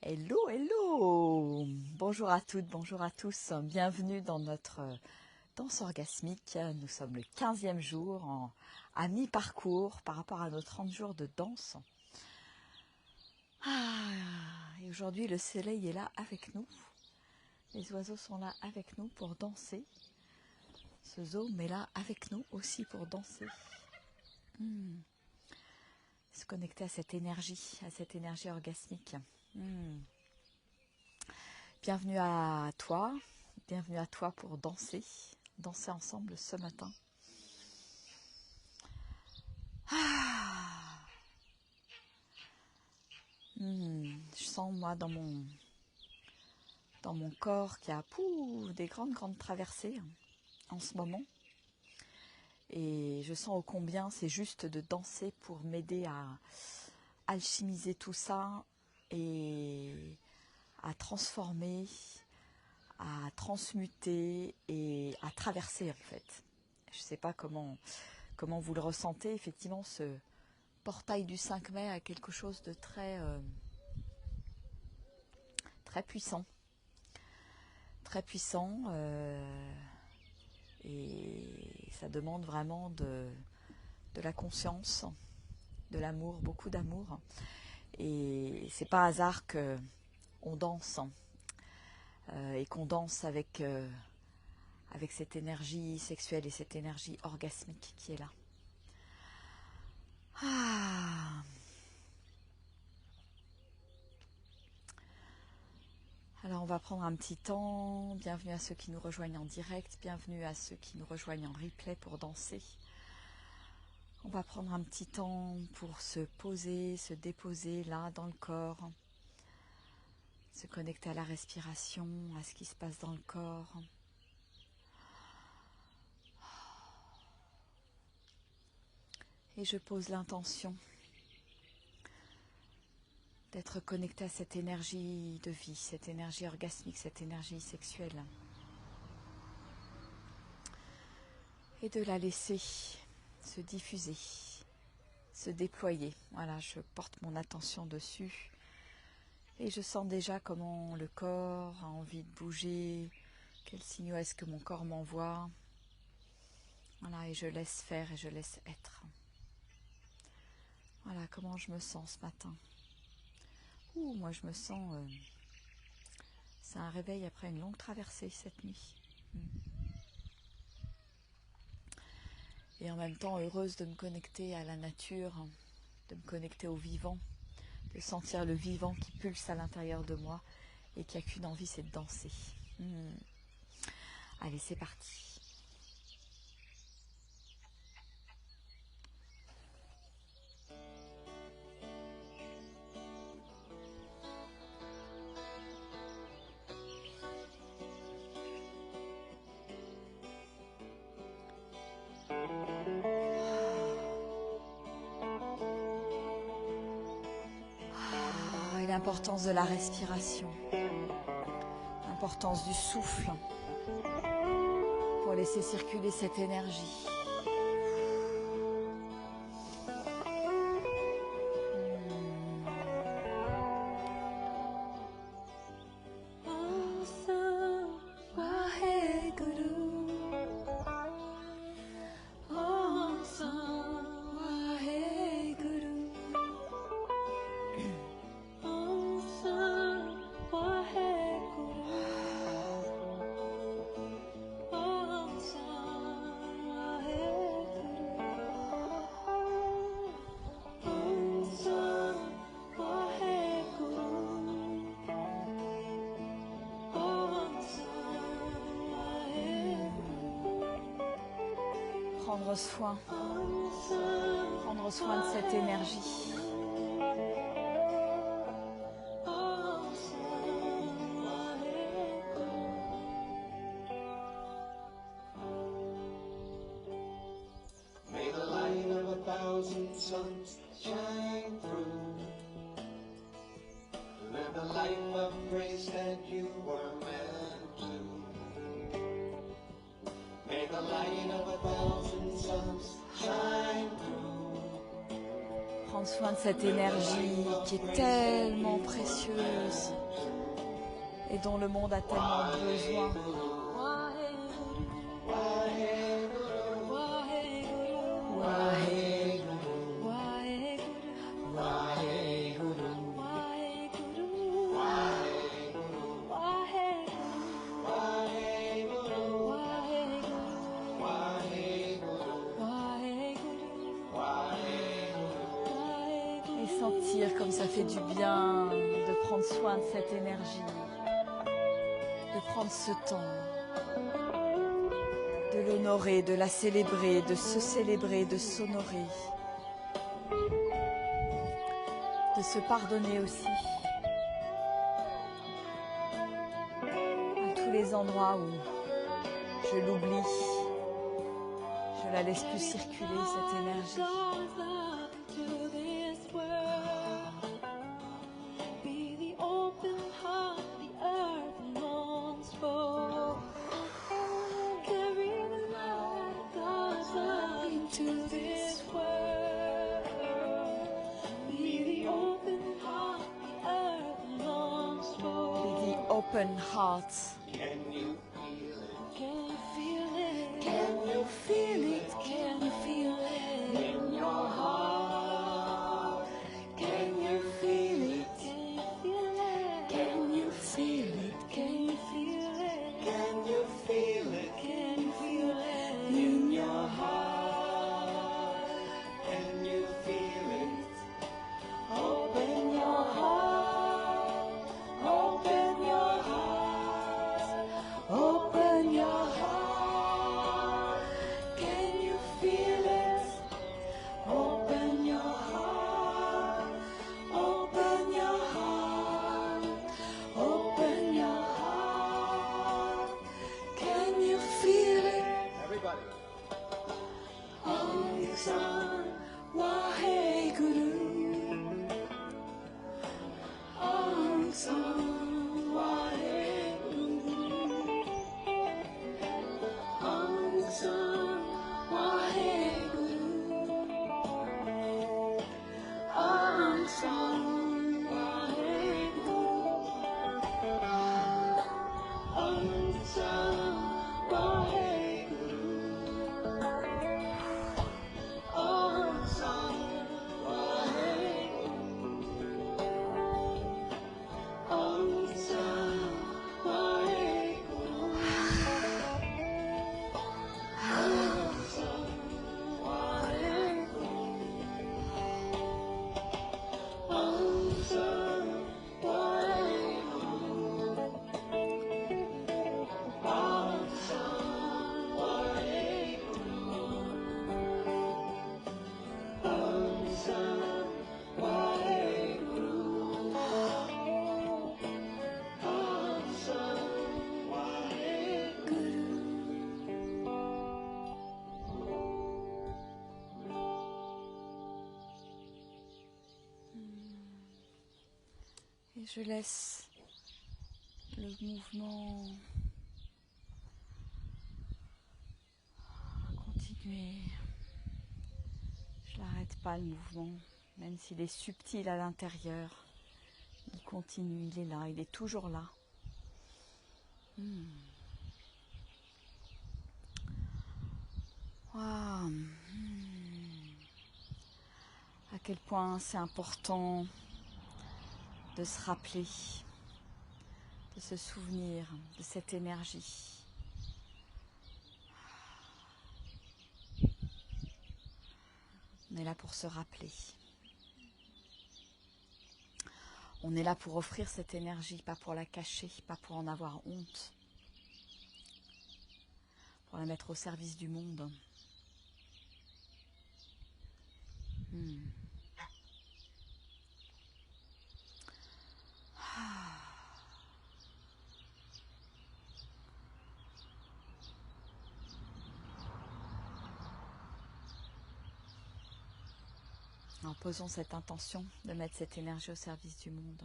Hello, hello! Bonjour à toutes, bonjour à tous. Bienvenue dans notre danse orgasmique. Nous sommes le 15e jour à mi-parcours par rapport à nos 30 jours de danse. Et aujourd'hui, le soleil est là avec nous. Les oiseaux sont là avec nous pour danser. Ce zoo est là avec nous aussi pour danser. Se connecter à cette énergie orgasmique. Bienvenue à toi pour danser ensemble ce matin. Je sens moi dans mon corps qu'il y a des grandes traversées en ce moment. Et je sens ô combien c'est juste de danser pour m'aider à alchimiser tout ça et à transformer, à transmuter et à traverser en fait. Je ne sais pas comment vous le ressentez. Effectivement, ce portail du 5 mai a quelque chose de très puissant. Très puissant. Et ça demande vraiment de la conscience, de l'amour, beaucoup d'amour. Et c'est pas hasard qu'on danse et qu'on danse avec cette énergie sexuelle et cette énergie orgasmique qui est là. Alors on va prendre un petit temps. Bienvenue à ceux qui nous rejoignent en direct, bienvenue à ceux qui nous rejoignent en replay pour danser. On va prendre un petit temps pour se poser, se déposer là dans le corps, se connecter à la respiration, à ce qui se passe dans le corps. Et je pose l'intention d'être connecté à cette énergie de vie, cette énergie orgasmique, cette énergie sexuelle. Et de la laisser se diffuser, se déployer. Voilà, je porte mon attention dessus. Et je sens déjà comment le corps a envie de bouger, quels signaux est-ce que mon corps m'envoie. Voilà, et je laisse faire et je laisse être. Voilà, comment je me sens ce matin. Moi je me sens... c'est un réveil après une longue traversée cette nuit. Et en même temps heureuse de me connecter à la nature, de me connecter au vivant, de sentir le vivant qui pulse à l'intérieur de moi et qui n'a qu'une envie, c'est de danser. Allez, c'est parti. L'importance de la respiration, l'importance du souffle pour laisser circuler cette énergie. Prendre soin de cette énergie. May the light of 1,000 suns shine through. Live the life of grace that you were meant to. May the light of 1,000 suns shine through. Prendre soin de cette énergie qui est tellement précieuse. et dont le monde a tellement besoin. Et sentir comme ça fait du bien de prendre soin de cette énergie, de prendre ce temps, de l'honorer, de la célébrer, de se célébrer, de s'honorer, de se pardonner aussi. À tous les endroits où je l'oublie, je la laisse plus circuler, cette énergie. Open hearts. Can you feel it? Can you feel it? Can you feel it? Can you feel it in your heart? Can you feel it? Can you feel it? Can you feel it? Can you feel it? Can you feel it in your heart? Can you feel it? Open your heart. Open your heart. Open your heart. Can you feel it? Open your heart. Open your heart. Open your heart. Can you feel it? Everybody. Om San Waheguru. Om San Waheguru. Om San Waheguru. Om San Waheguru. Om San Waheguru. Om San Waheguru. Om San Waheguru. Om San Waheguru. Om San Waheguru. Om San Waheguru. Om San Waheguru. Om San Waheguru. Et je laisse le mouvement continuer. Je n'arrête pas le mouvement, même s'il est subtil à l'intérieur. Il continue, il est là, il est toujours là. Waouh. À quel point c'est important de se rappeler, de se souvenir de cette énergie. On est là pour se rappeler. On est là pour offrir cette énergie, pas pour la cacher, pas pour en avoir honte, pour la mettre au service du monde. En posant cette intention de mettre cette énergie au service du monde.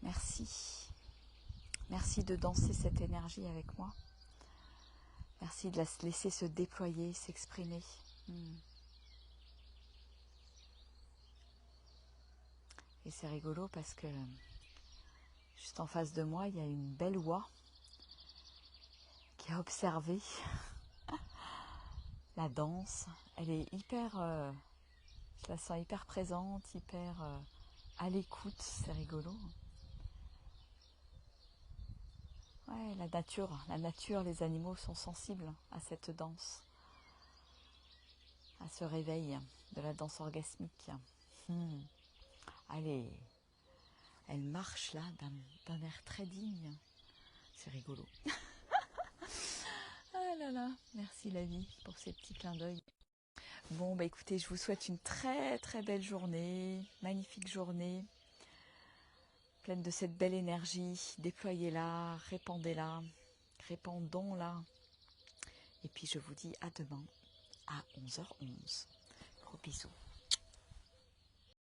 Merci. Merci de danser cette énergie avec moi. Merci de la laisser se déployer, s'exprimer. Et c'est rigolo parce que juste en face de moi, il y a une belle oie qui a observé la danse. Elle est hyper, je la sens hyper présente, hyper à l'écoute, c'est rigolo. Ouais, la nature, les animaux sont sensibles à cette danse, à ce réveil de la danse orgasmique. Allez, elle marche là d'un air très digne. C'est rigolo. Ah là là, merci la vie pour ces petits clins d'œil. Bon, bah écoutez, je vous souhaite une très très belle journée, magnifique journée, pleine de cette belle énergie. Déployez-la, répandez-la, répandons-la. Et puis je vous dis à demain à 11h11. Gros bisous.